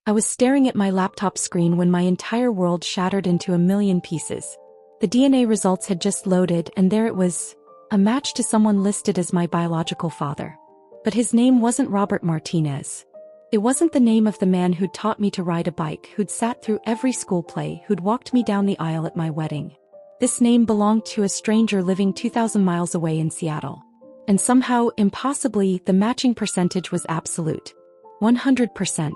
I was staring at my laptop screen when my entire world shattered into a million pieces. The DNA results had just loaded and there it was, a match to someone listed as my biological father. But his name wasn't Robert Martinez. It wasn't the name of the man who'd taught me to ride a bike, who'd sat through every school play, who'd walked me down the aisle at my wedding. This name belonged to a stranger living 2,000 miles away in Seattle. And somehow, impossibly, the matching percentage was absolute. 100%.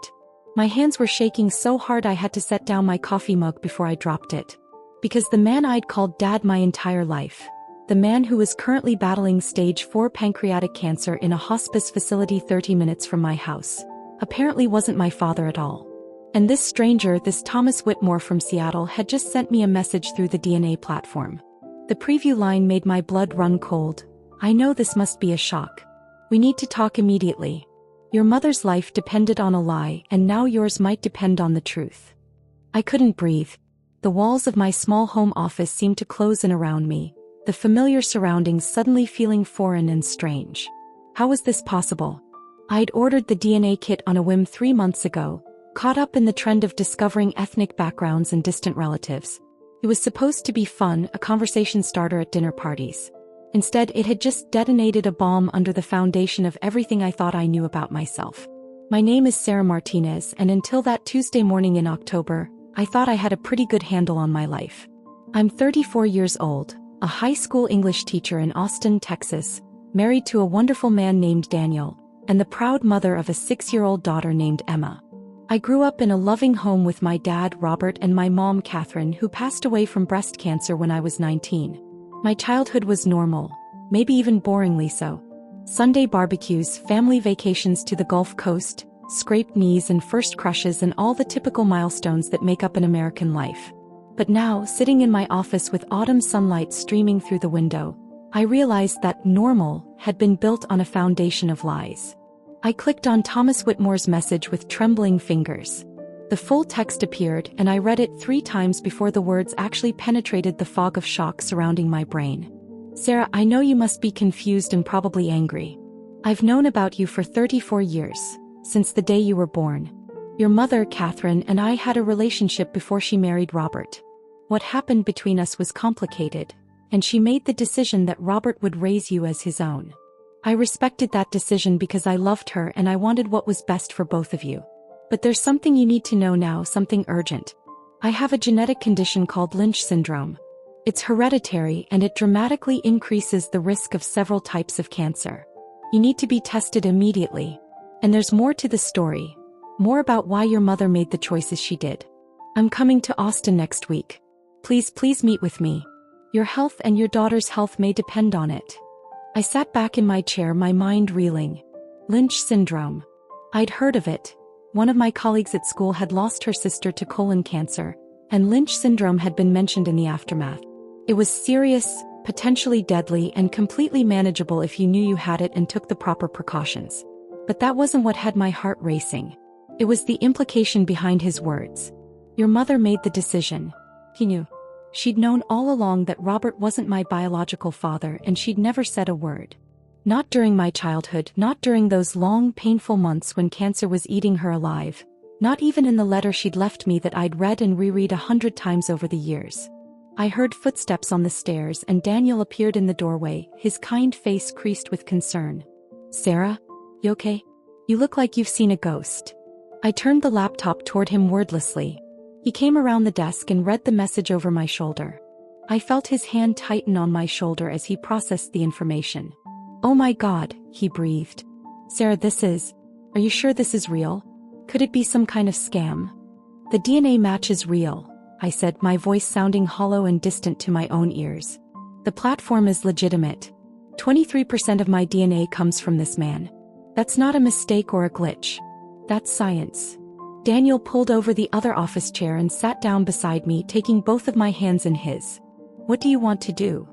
My hands were shaking so hard I had to set down my coffee mug before I dropped it. Because the man I'd called Dad my entire life, the man who was currently battling stage 4 pancreatic cancer in a hospice facility 30 minutes from my house, apparently wasn't my father at all. And this stranger, this Thomas Whitmore from Seattle, had just sent me a message through the DNA platform. The preview line made my blood run cold. I know this must be a shock. We need to talk immediately. Your mother's life depended on a lie, and now yours might depend on the truth. I couldn't breathe. The walls of my small home office seemed to close in around me, the familiar surroundings suddenly feeling foreign and strange. How was this possible? I'd ordered the DNA kit on a whim 3 months ago, caught up in the trend of discovering ethnic backgrounds and distant relatives. It was supposed to be fun, a conversation starter at dinner parties. Instead, it had just detonated a bomb under the foundation of everything I thought I knew about myself. My name is Sarah Martinez, and until that Tuesday morning in October, I thought I had a pretty good handle on my life. I'm 34 years old, a high school English teacher in Austin, Texas, married to a wonderful man named Daniel, and the proud mother of a 6-year-old daughter named Emma. I grew up in a loving home with my dad, Robert, and my mom, Catherine, who passed away from breast cancer when I was 19. My childhood was normal, maybe even boringly so. Sunday barbecues, family vacations to the Gulf Coast, scraped knees and first crushes, and all the typical milestones that make up an American life. But now, sitting in my office with autumn sunlight streaming through the window, I realized that normal had been built on a foundation of lies. I clicked on Thomas Whitmore's message with trembling fingers. The full text appeared, and I read it 3 times before the words actually penetrated the fog of shock surrounding my brain. Sarah, I know you must be confused and probably angry. I've known about you for 34 years, since the day you were born. Your mother, Catherine, and I had a relationship before she married Robert. What happened between us was complicated, and she made the decision that Robert would raise you as his own. I respected that decision because I loved her and I wanted what was best for both of you. But there's something you need to know now, something urgent. I have a genetic condition called Lynch syndrome. It's hereditary and it dramatically increases the risk of several types of cancer. You need to be tested immediately. And there's more to the story. More about why your mother made the choices she did. I'm coming to Austin next week. Please meet with me. Your health and your daughter's health may depend on it. I sat back in my chair, my mind reeling. Lynch syndrome. I'd heard of it. One of my colleagues at school had lost her sister to colon cancer, and Lynch syndrome had been mentioned in the aftermath. It was serious, potentially deadly, and completely manageable if you knew you had it and took the proper precautions. But that wasn't what had my heart racing. It was the implication behind his words. Your mother made the decision. He knew. She'd known all along that Robert wasn't my biological father, and she'd never said a word. Not during my childhood, not during those long, painful months when cancer was eating her alive, not even in the letter she'd left me that I'd read and reread 100 times over the years. I heard footsteps on the stairs and Daniel appeared in the doorway, his kind face creased with concern. Sarah? You okay? You look like you've seen a ghost. I turned the laptop toward him wordlessly. He came around the desk and read the message over my shoulder. I felt his hand tighten on my shoulder as he processed the information. Oh my God, he breathed. Sarah, are you sure this is real? Could it be some kind of scam? The DNA match is real, I said, my voice sounding hollow and distant to my own ears. The platform is legitimate. 23% of my DNA comes from this man. That's not a mistake or a glitch. That's science. Daniel pulled over the other office chair and sat down beside me, taking both of my hands in his. What do you want to do?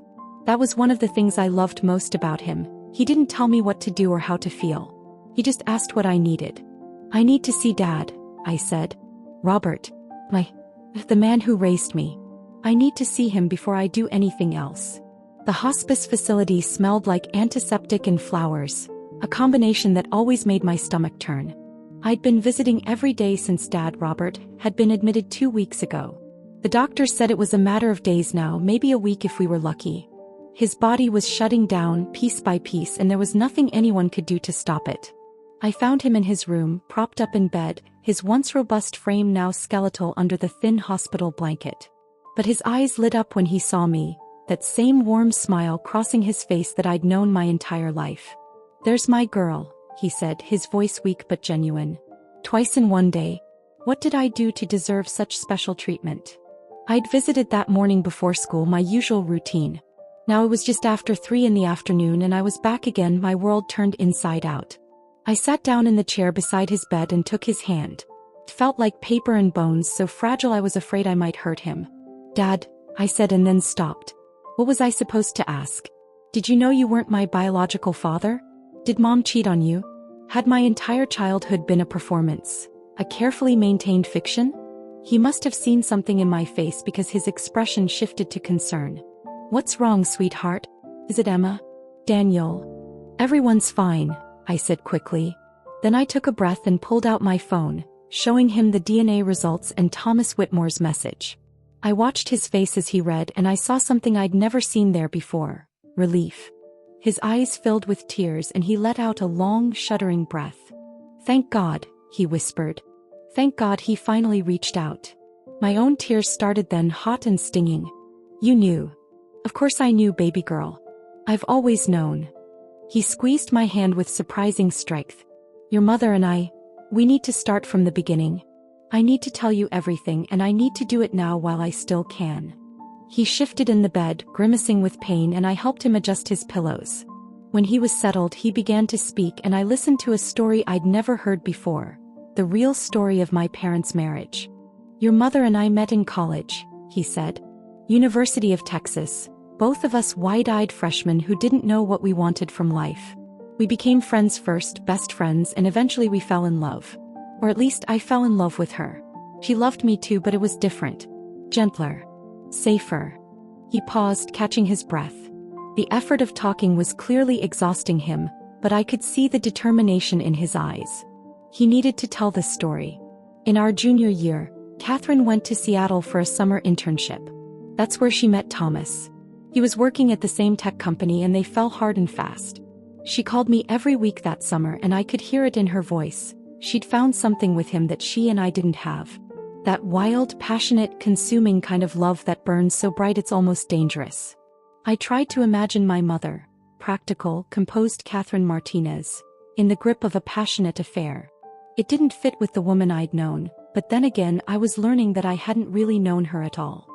That was one of the things I loved most about him. He didn't tell me what to do or how to feel. He just asked what I needed. I need to see Dad, I said. Robert. The man who raised me. I need to see him before I do anything else. The hospice facility smelled like antiseptic and flowers, a combination that always made my stomach turn. I'd been visiting every day since Dad, Robert, had been admitted 2 weeks ago. The doctor said it was a matter of days now, maybe a week if we were lucky. His body was shutting down piece by piece and there was nothing anyone could do to stop it. I found him in his room, propped up in bed, his once robust frame now skeletal under the thin hospital blanket. But his eyes lit up when he saw me, that same warm smile crossing his face that I'd known my entire life. "There's my girl," he said, his voice weak but genuine. "Twice in one day. What did I do to deserve such special treatment?" I'd visited that morning before school, my usual routine. Now it was just after 3 in the afternoon and I was back again, my world turned inside out. I sat down in the chair beside his bed and took his hand. It felt like paper and bones, so fragile I was afraid I might hurt him. "Dad," I said, and then stopped. What was I supposed to ask? Did you know you weren't my biological father? Did Mom cheat on you? Had my entire childhood been a performance? A carefully maintained fiction? He must have seen something in my face because his expression shifted to concern. "What's wrong, sweetheart? Is it Emma? Daniel?" "Everyone's fine," I said quickly. Then I took a breath and pulled out my phone, showing him the DNA results and Thomas Whitmore's message. I watched his face as he read and I saw something I'd never seen there before: relief. His eyes filled with tears and he let out a long, shuddering breath. "Thank God," he whispered. "Thank God he finally reached out." My own tears started then, hot and stinging. "You knew." "Of course I knew, baby girl. I've always known." He squeezed my hand with surprising strength. "Your mother and we need to start from the beginning. I need to tell you everything and I need to do it now while I still can." He shifted in the bed, grimacing with pain, and I helped him adjust his pillows. When he was settled, he began to speak and I listened to a story I'd never heard before. The real story of my parents' marriage. "Your mother and I met in college," he said. "University of Texas, both of us wide-eyed freshmen who didn't know what we wanted from life. We became friends first, best friends, and eventually we fell in love. Or at least I fell in love with her. She loved me too, but it was different. Gentler. Safer." He paused, catching his breath. The effort of talking was clearly exhausting him, but I could see the determination in his eyes. He needed to tell this story. "In our junior year, Catherine went to Seattle for a summer internship. That's where she met Thomas. He was working at the same tech company and they fell hard and fast. She called me every week that summer and I could hear it in her voice. She'd found something with him that she and I didn't have. That wild, passionate, consuming kind of love that burns so bright it's almost dangerous." I tried to imagine my mother, practical, composed Catherine Martinez, in the grip of a passionate affair. It didn't fit with the woman I'd known, but then again I was learning that I hadn't really known her at all.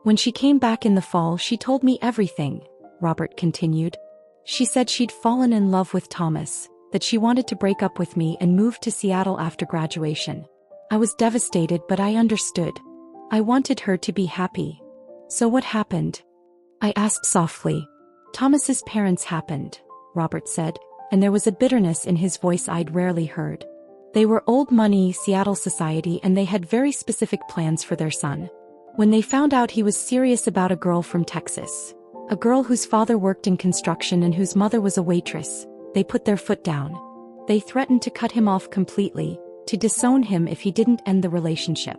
"When she came back in the fall, she told me everything," Robert continued. "She said she'd fallen in love with Thomas, that she wanted to break up with me and move to Seattle after graduation. I was devastated, but I understood. I wanted her to be happy." "So what happened?" I asked softly. "Thomas's parents happened," Robert said, and there was a bitterness in his voice I'd rarely heard. "They were old money, Seattle society, and they had very specific plans for their son. When they found out he was serious about a girl from Texas, a girl whose father worked in construction and whose mother was a waitress, they put their foot down. They threatened to cut him off completely, to disown him if he didn't end the relationship."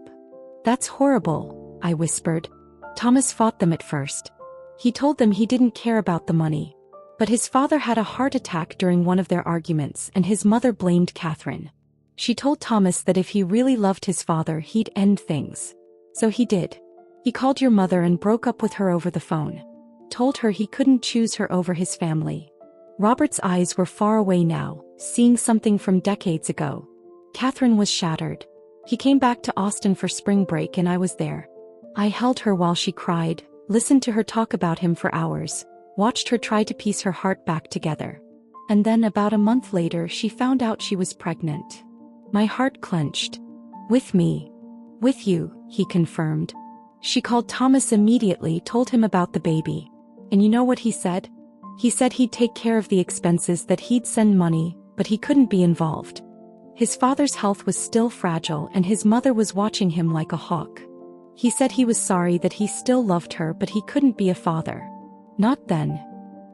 "That's horrible," I whispered. "Thomas fought them at first. He told them he didn't care about the money. But his father had a heart attack during one of their arguments and his mother blamed Catherine. She told Thomas that if he really loved his father he'd end things. So he did. He called your mother and broke up with her over the phone. Told her he couldn't choose her over his family." Robert's eyes were far away now, seeing something from decades ago. Catherine was shattered. He came back to Austin for spring break and I was there. I held her while she cried, listened to her talk about him for hours, watched her try to piece her heart back together. And then about a month later she found out she was pregnant. My heart clenched. "With me." "With you," he confirmed. She called Thomas immediately, told him about the baby. And you know what he said? He said he'd take care of the expenses, that he'd send money, but he couldn't be involved. His father's health was still fragile and his mother was watching him like a hawk. He said he was sorry, that he still loved her, but he couldn't be a father. Not then.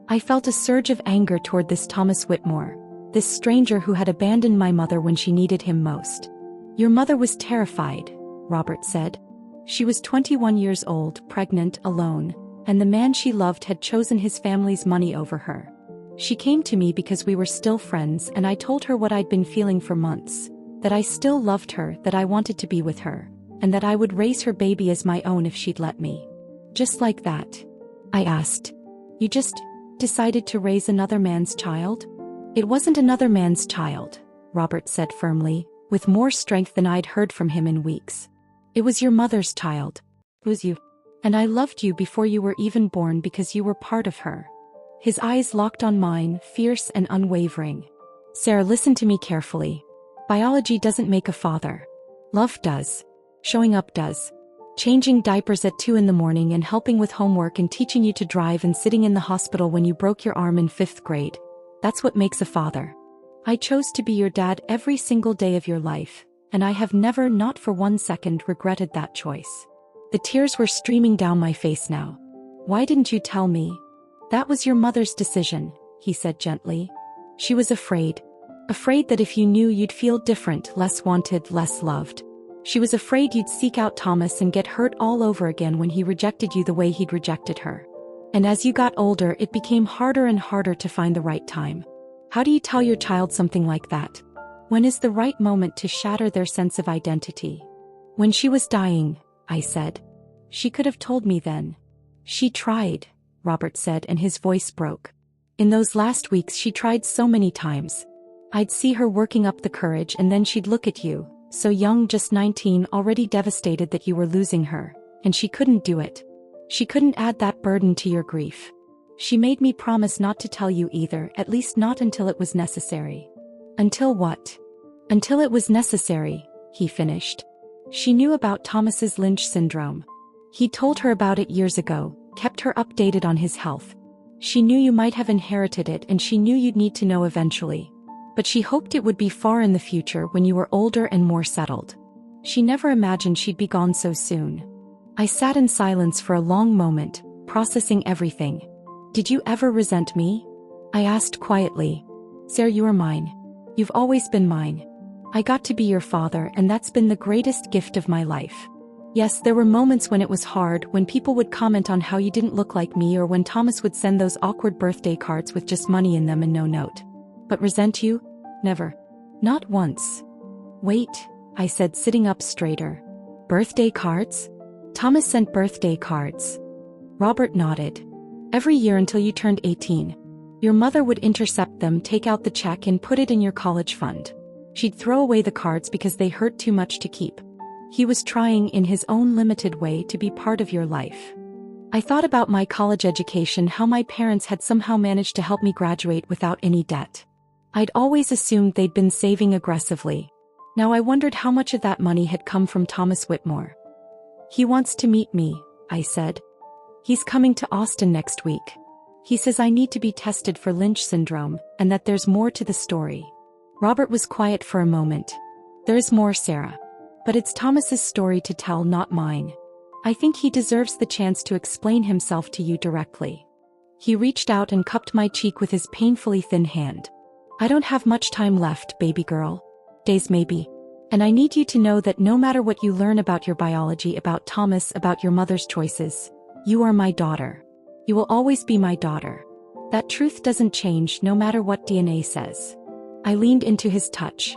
I felt a surge of anger toward this Thomas Whitmore, This stranger who had abandoned my mother when she needed him most. Your mother was terrified, Robert said. She was 21 years old, pregnant, alone, and the man she loved had chosen his family's money over her. She came to me because we were still friends, and I told her what I'd been feeling for months, that I still loved her, that I wanted to be with her, and that I would raise her baby as my own if she'd let me. Just like that. I asked. You just decided to raise another man's child? It wasn't another man's child, Robert said firmly, with more strength than I'd heard from him in weeks. It was your mother's child. It was you. And I loved you before you were even born because you were part of her. His eyes locked on mine, fierce and unwavering. Sarah, listen to me carefully. Biology doesn't make a father. Love does. Showing up does. Changing diapers at 2 in the morning and helping with homework and teaching you to drive and sitting in the hospital when you broke your arm in 5th grade. That's what makes a father. I chose to be your dad every single day of your life, and I have never, not for 1 second, regretted that choice. The tears were streaming down my face now. Why didn't you tell me? That was your mother's decision, he said gently. She was afraid. Afraid that if you knew you'd feel different, less wanted, less loved. She was afraid you'd seek out Thomas and get hurt all over again when he rejected you the way he'd rejected her. And as you got older, it became harder and harder to find the right time. How do you tell your child something like that? When is the right moment to shatter their sense of identity? When she was dying, I said. She could have told me then. She tried, Robert said, and his voice broke. In those last weeks she tried so many times. I'd see her working up the courage, and then she'd look at you, so young, just 19, already devastated that you were losing her, and she couldn't do it. She couldn't add that burden to your grief. She made me promise not to tell you either, at least not until it was necessary. Until what? Until it was necessary, he finished. She knew about Thomas's Lynch syndrome. He told her about it years ago, kept her updated on his health. She knew you might have inherited it, and she knew you'd need to know eventually. But she hoped it would be far in the future when you were older and more settled. She never imagined she'd be gone so soon. I sat in silence for a long moment, processing everything. Did you ever resent me? I asked quietly. Sarah, you are mine. You've always been mine. I got to be your father, and that's been the greatest gift of my life. Yes, there were moments when it was hard, when people would comment on how you didn't look like me, or when Thomas would send those awkward birthday cards with just money in them and no note. But resent you? Never. Not once. Wait, I said, sitting up straighter. Birthday cards? Thomas sent birthday cards. Robert nodded. Every year until you turned 18. Your mother would intercept them, take out the check, and put it in your college fund. She'd throw away the cards because they hurt too much to keep. He was trying, in his own limited way, to be part of your life. I thought about my college education, how my parents had somehow managed to help me graduate without any debt. I'd always assumed they'd been saving aggressively. Now I wondered how much of that money had come from Thomas Whitmore. He wants to meet me, I said. He's coming to Austin next week. He says I need to be tested for Lynch syndrome, and that there's more to the story. Robert was quiet for a moment. There's more, Sarah. But it's Thomas's story to tell, not mine. I think he deserves the chance to explain himself to you directly. He reached out and cupped my cheek with his painfully thin hand. I don't have much time left, baby girl. Days maybe. And I need you to know that no matter what you learn about your biology, about Thomas, about your mother's choices, you are my daughter. You will always be my daughter. That truth doesn't change no matter what DNA says. I leaned into his touch.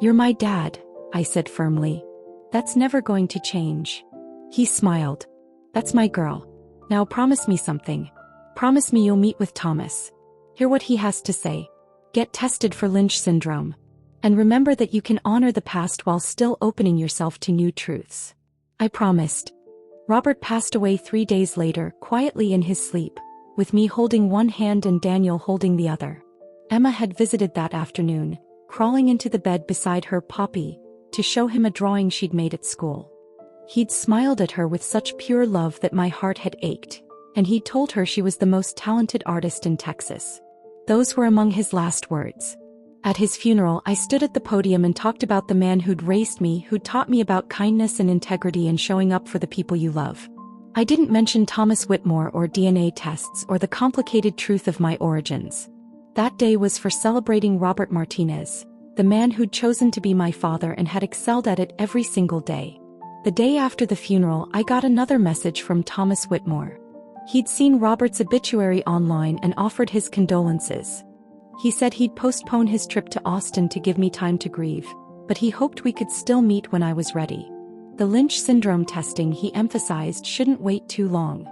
You're my dad, I said firmly. That's never going to change. He smiled. That's my girl. Now promise me something. Promise me you'll meet with Thomas. Hear what he has to say. Get tested for Lynch syndrome. And remember that you can honor the past while still opening yourself to new truths. I promised. Robert passed away 3 days later, quietly in his sleep, with me holding one hand and Daniel holding the other. Emma had visited that afternoon, crawling into the bed beside her, Poppy, to show him a drawing she'd made at school. He'd smiled at her with such pure love that my heart had ached, and he'd told her she was the most talented artist in Texas. Those were among his last words. At his funeral, I stood at the podium and talked about the man who'd raised me, who'd taught me about kindness and integrity and showing up for the people you love. I didn't mention Thomas Whitmore or DNA tests or the complicated truth of my origins. That day was for celebrating Robert Martinez, the man who'd chosen to be my father and had excelled at it every single day. The day after the funeral, I got another message from Thomas Whitmore. He'd seen Robert's obituary online and offered his condolences. He said he'd postpone his trip to Austin to give me time to grieve, but he hoped we could still meet when I was ready. The Lynch syndrome testing, he emphasized, shouldn't wait too long.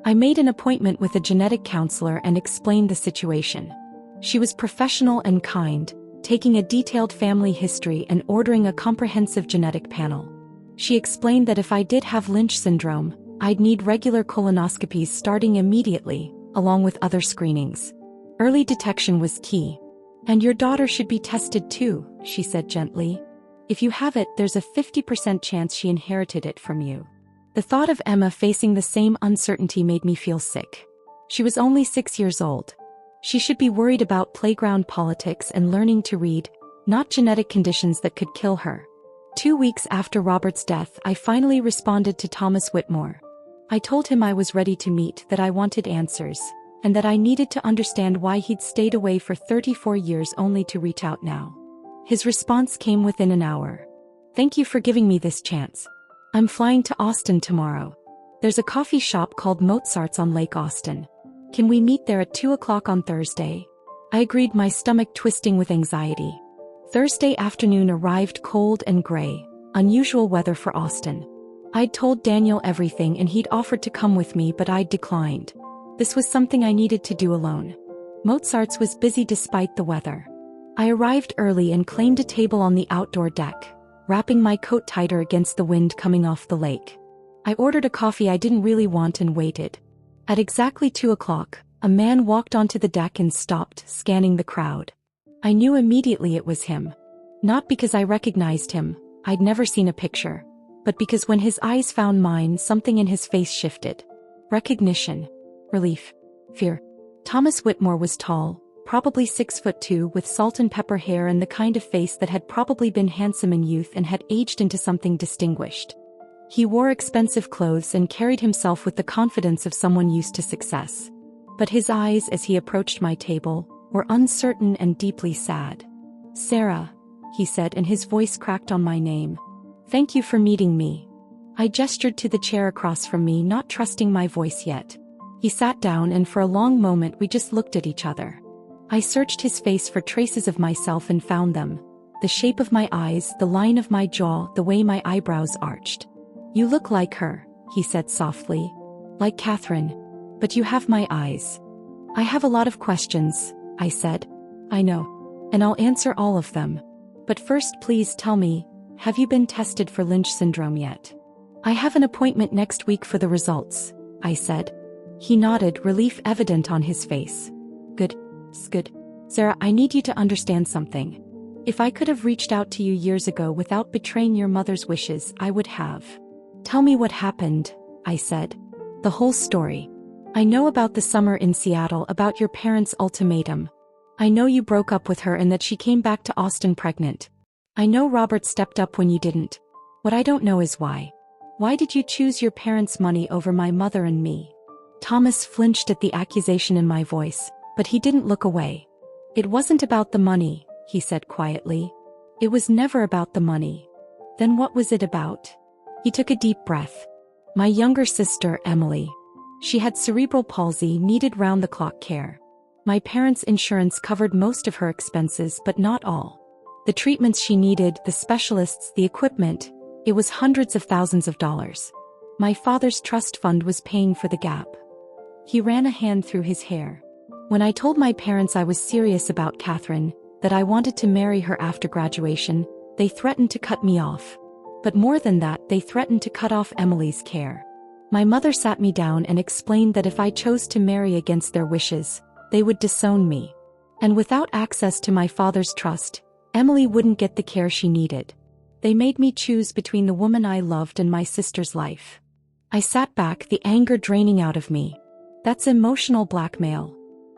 I made an appointment with a genetic counselor and explained the situation. She was professional and kind, taking a detailed family history and ordering a comprehensive genetic panel. She explained that if I did have Lynch syndrome, I'd need regular colonoscopies starting immediately, along with other screenings. Early detection was key. And your daughter should be tested too, she said gently. If you have it, there's a 50% chance she inherited it from you. The thought of Emma facing the same uncertainty made me feel sick. She was only 6 years old. She should be worried about playground politics and learning to read, not genetic conditions that could kill her. 2 weeks after Robert's death, I finally responded to Thomas Whitmore. I told him I was ready to meet, that I wanted answers, and that I needed to understand why he'd stayed away for 34 years only to reach out now. His response came within an hour. Thank you for giving me this chance. I'm flying to Austin tomorrow. There's a coffee shop called Mozart's on Lake Austin. Can we meet there at 2 o'clock on Thursday? I agreed, my stomach twisting with anxiety. Thursday afternoon arrived cold and gray, unusual weather for Austin. I'd told Daniel everything and he'd offered to come with me, but I'd declined. This was something I needed to do alone. Mozart's was busy despite the weather. I arrived early and claimed a table on the outdoor deck, wrapping my coat tighter against the wind coming off the lake. I ordered a coffee I didn't really want and waited. At exactly 2 o'clock, a man walked onto the deck and stopped, scanning the crowd. I knew immediately it was him. Not because I recognized him, I'd never seen a picture, but because when his eyes found mine, something in his face shifted. Recognition. Relief. Fear. Thomas Whitmore was tall, probably 6'2", with salt and pepper hair and the kind of face that had probably been handsome in youth and had aged into something distinguished. He wore expensive clothes and carried himself with the confidence of someone used to success. But his eyes, as he approached my table, were uncertain and deeply sad. Sarah, he said, and his voice cracked on my name. Thank you for meeting me. I gestured to the chair across from me, not trusting my voice yet. He sat down and for a long moment we just looked at each other. I searched his face for traces of myself and found them. The shape of my eyes, the line of my jaw, the way my eyebrows arched. You look like her, he said softly. Like Catherine. But you have my eyes. I have a lot of questions, I said. I know. And I'll answer all of them. But first, please tell me, have you been tested for Lynch syndrome yet? I have an appointment next week for the results, I said. He nodded, relief evident on his face. Good. Good. Sarah, I need you to understand something. If I could have reached out to you years ago without betraying your mother's wishes, I would have. Tell me what happened, I said. The whole story. I know about the summer in Seattle, about your parents' ultimatum. I know you broke up with her and that she came back to Austin pregnant. I know Robert stepped up when you didn't. What I don't know is why. Why did you choose your parents' money over my mother and me? Thomas flinched at the accusation in my voice, but he didn't look away. It wasn't about the money, he said quietly. It was never about the money. Then what was it about? He took a deep breath. My younger sister, Emily. She had cerebral palsy, needed round-the-clock care. My parents' insurance covered most of her expenses, but not all. The treatments she needed, the specialists, the equipment, it was hundreds of thousands of dollars. My father's trust fund was paying for the gap. He ran a hand through his hair. When I told my parents I was serious about Catherine, that I wanted to marry her after graduation, they threatened to cut me off. But more than that, they threatened to cut off Emily's care. My mother sat me down and explained that if I chose to marry against their wishes, they would disown me. And without access to my father's trust, Emily wouldn't get the care she needed. They made me choose between the woman I loved and my sister's life. I sat back, the anger draining out of me. That's emotional blackmail.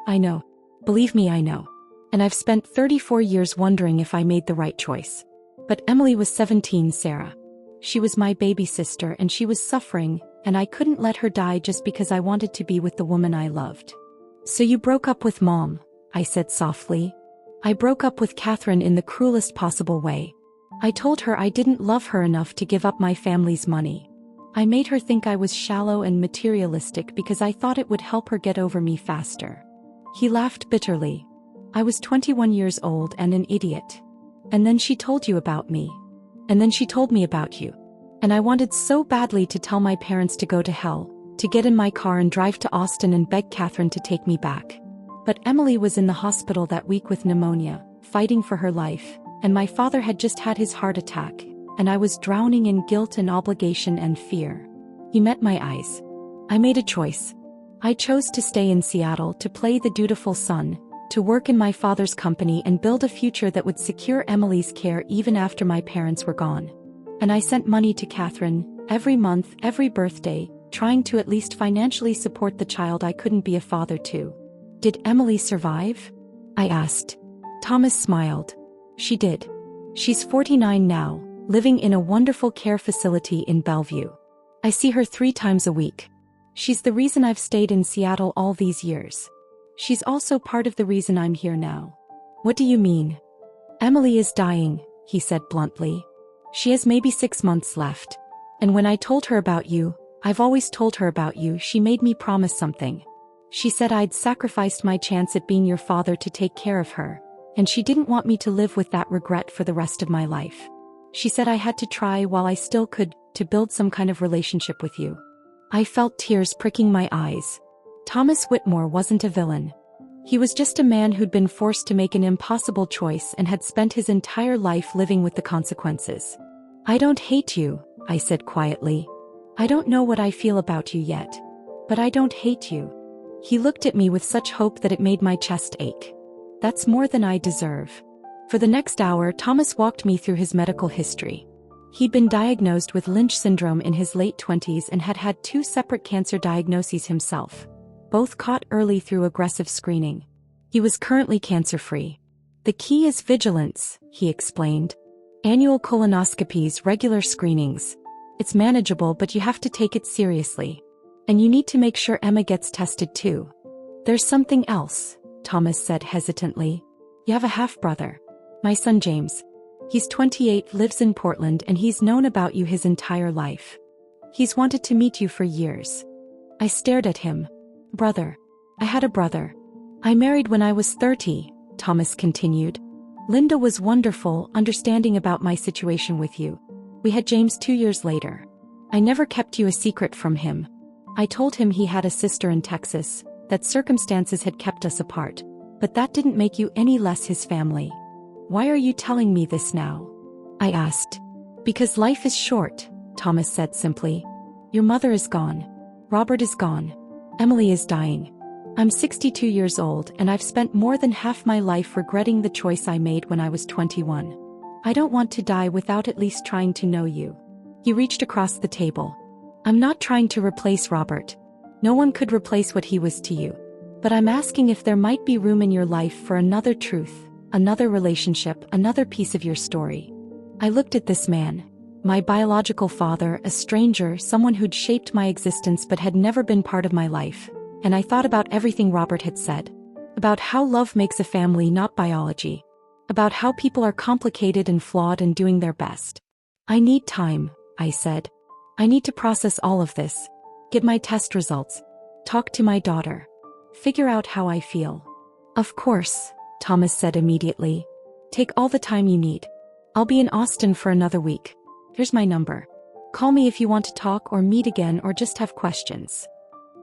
I know. Believe me, I know. And I've spent 34 years wondering if I made the right choice. But Emily was 17, Sarah. She was my baby sister and she was suffering, and I couldn't let her die just because I wanted to be with the woman I loved. So you broke up with Mom, I said softly. I broke up with Catherine in the cruelest possible way. I told her I didn't love her enough to give up my family's money. I made her think I was shallow and materialistic because I thought it would help her get over me faster. He laughed bitterly. I was 21 years old and an idiot. And then she told you about me. And then she told me about you. And I wanted so badly to tell my parents to go to hell, to get in my car and drive to Austin and beg Catherine to take me back. But Emily was in the hospital that week with pneumonia, fighting for her life, and my father had just had his heart attack, and I was drowning in guilt and obligation and fear. He met my eyes. I made a choice. I chose to stay in Seattle to play the dutiful son, to work in my father's company and build a future that would secure Emily's care even after my parents were gone. And I sent money to Catherine, every month, every birthday, trying to at least financially support the child I couldn't be a father to. Did Emily survive? I asked. Thomas smiled. She did. She's 49 now, living in a wonderful care facility in Bellevue. I see her 3 times a week. She's the reason I've stayed in Seattle all these years. She's also part of the reason I'm here now. What do you mean? Emily is dying, he said bluntly. She has maybe 6 months left. And when I told her about you, I've always told her about you, she made me promise something. She said I'd sacrificed my chance at being your father to take care of her, and she didn't want me to live with that regret for the rest of my life. She said I had to try while I still could, to build some kind of relationship with you. I felt tears pricking my eyes. Thomas Whitmore wasn't a villain. He was just a man who'd been forced to make an impossible choice and had spent his entire life living with the consequences. I don't hate you, I said quietly. I don't know what I feel about you yet. But I don't hate you. He looked at me with such hope that it made my chest ache. That's more than I deserve. For the next hour, Thomas walked me through his medical history. He'd been diagnosed with Lynch syndrome in his late 20s and had had 2 separate cancer diagnoses himself, both caught early through aggressive screening. He was currently cancer-free. The key is vigilance, he explained. Annual colonoscopies, regular screenings. It's manageable, but you have to take it seriously. And you need to make sure Emma gets tested too. There's something else, Thomas said hesitantly. You have a half-brother. My son James. He's 28, lives in Portland, and he's known about you his entire life. He's wanted to meet you for years. I stared at him. Brother. I had a brother. I married when I was 30, Thomas continued. Linda was wonderful, understanding about my situation with you. We had James 2 years later. I never kept you a secret from him. I told him he had a sister in Texas, that circumstances had kept us apart. But that didn't make you any less his family. Why are you telling me this now? I asked. Because life is short, Thomas said simply. Your mother is gone. Robert is gone. Emily is dying. I'm 62 years old and I've spent more than half my life regretting the choice I made when I was 21. I don't want to die without at least trying to know you. He reached across the table. I'm not trying to replace Robert. No one could replace what he was to you. But I'm asking if there might be room in your life for another truth, another relationship, another piece of your story. I looked at this man. My biological father, a stranger, someone who'd shaped my existence but had never been part of my life. And I thought about everything Robert had said. About how love makes a family, not biology. About how people are complicated and flawed and doing their best. I need time, I said. I need to process all of this. Get my test results. Talk to my daughter. Figure out how I feel. Of course, Thomas said immediately. Take all the time you need. I'll be in Austin for another week. Here's my number. Call me if you want to talk or meet again or just have questions.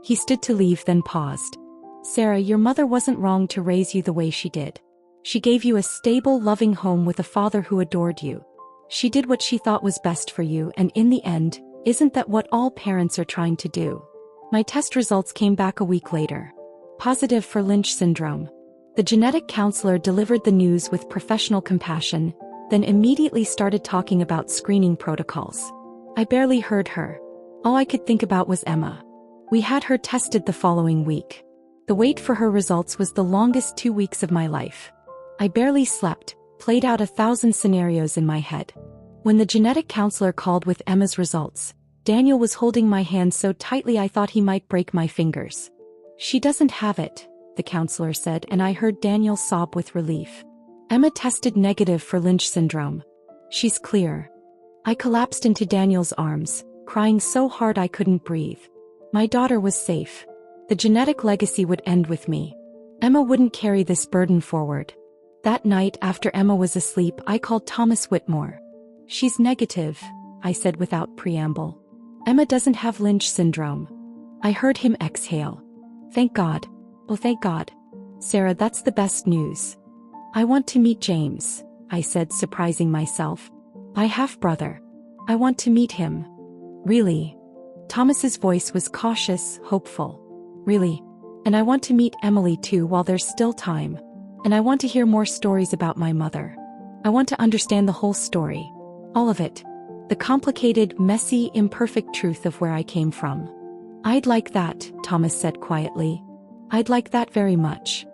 He stood to leave, then paused. Sarah, your mother wasn't wrong to raise you the way she did. She gave you a stable, loving home with a father who adored you. She did what she thought was best for you, and in the end, isn't that what all parents are trying to do? My test results came back a week later. Positive for Lynch syndrome. The genetic counselor delivered the news with professional compassion, then immediately started talking about screening protocols. I barely heard her. All I could think about was Emma. We had her tested the following week. The wait for her results was the longest 2 weeks of my life. I barely slept, played out 1,000 scenarios in my head. When the genetic counselor called with Emma's results, Daniel was holding my hand so tightly I thought he might break my fingers. She doesn't have it, the counselor said, and I heard Daniel sob with relief. Emma tested negative for Lynch syndrome. She's clear. I collapsed into Daniel's arms, crying so hard I couldn't breathe. My daughter was safe. The genetic legacy would end with me. Emma wouldn't carry this burden forward. That night after Emma was asleep, I called Thomas Whitmore. She's negative, I said without preamble. Emma doesn't have Lynch syndrome. I heard him exhale. Thank God. Oh, thank God. Sarah, that's the best news. I want to meet James, I said, surprising myself. My half-brother. I want to meet him. Really? Thomas's voice was cautious, hopeful. Really? And I want to meet Emily too while there's still time. And I want to hear more stories about my mother. I want to understand the whole story. All of it. The complicated, messy, imperfect truth of where I came from. I'd like that, Thomas said quietly. I'd like that very much.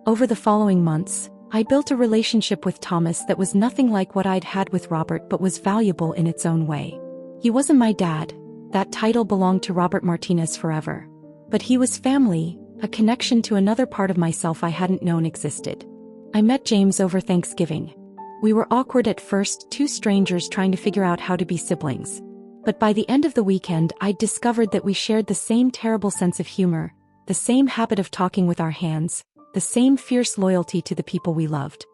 Over the following months, I built a relationship with Thomas that was nothing like what I'd had with Robert but was valuable in its own way. He wasn't my dad. That title belonged to Robert Martinez forever. But he was family, a connection to another part of myself I hadn't known existed. I met James over Thanksgiving. We were awkward at first, two strangers trying to figure out how to be siblings. But by the end of the weekend, I discovered that we shared the same terrible sense of humor, the same habit of talking with our hands, the same fierce loyalty to the people we loved.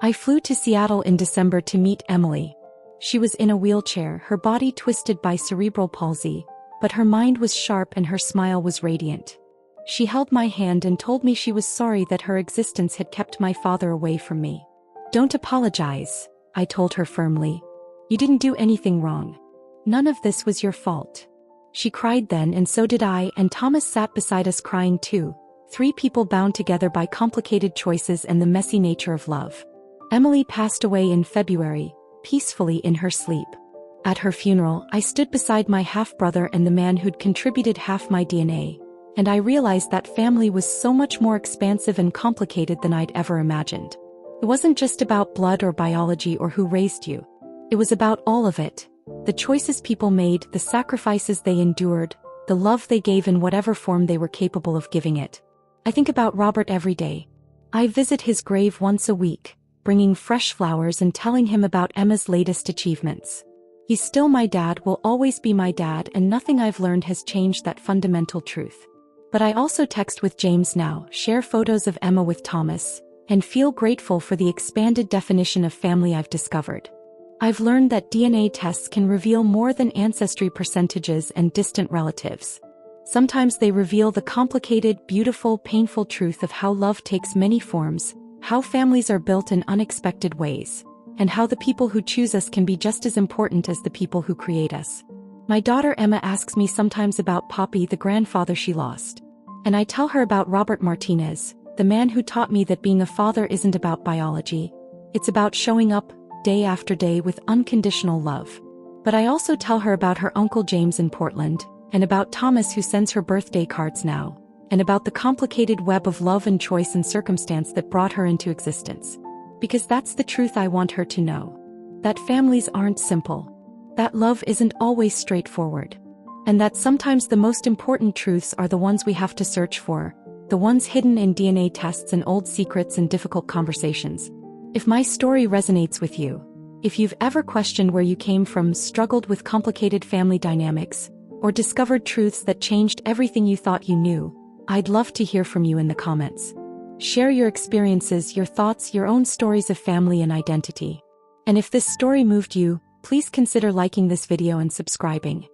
I flew to Seattle in December to meet Emily. She was in a wheelchair, her body twisted by cerebral palsy, but her mind was sharp and her smile was radiant. She held my hand and told me she was sorry that her existence had kept my father away from me. Don't apologize, I told her firmly. You didn't do anything wrong. None of this was your fault. She cried then, and so did I, and Thomas sat beside us crying too. Three people bound together by complicated choices and the messy nature of love. Emily passed away in February, peacefully in her sleep. At her funeral, I stood beside my half-brother and the man who'd contributed half my DNA, and I realized that family was so much more expansive and complicated than I'd ever imagined. It wasn't just about blood or biology or who raised you. It was about all of it. The choices people made, the sacrifices they endured, the love they gave in whatever form they were capable of giving it. I think about Robert every day. I visit his grave once a week, bringing fresh flowers and telling him about Emma's latest achievements. He's still my dad, will always be my dad, and nothing I've learned has changed that fundamental truth. But I also text with James now, share photos of Emma with Thomas, and feel grateful for the expanded definition of family I've discovered. I've learned that DNA tests can reveal more than ancestry percentages and distant relatives. Sometimes they reveal the complicated, beautiful, painful truth of how love takes many forms, how families are built in unexpected ways, and how the people who choose us can be just as important as the people who create us. My daughter Emma asks me sometimes about Poppy, the grandfather she lost. And I tell her about Robert Martinez, the man who taught me that being a father isn't about biology. It's about showing up, day after day, with unconditional love. But I also tell her about her Uncle James in Portland, and about Thomas who sends her birthday cards now, and about the complicated web of love and choice and circumstance that brought her into existence. Because that's the truth I want her to know. That families aren't simple. That love isn't always straightforward. And that sometimes the most important truths are the ones we have to search for, the ones hidden in DNA tests and old secrets and difficult conversations. If my story resonates with you, if you've ever questioned where you came from, struggled with complicated family dynamics, or discovered truths that changed everything you thought you knew, I'd love to hear from you in the comments. Share your experiences, your thoughts, your own stories of family and identity. And if this story moved you, please consider liking this video and subscribing.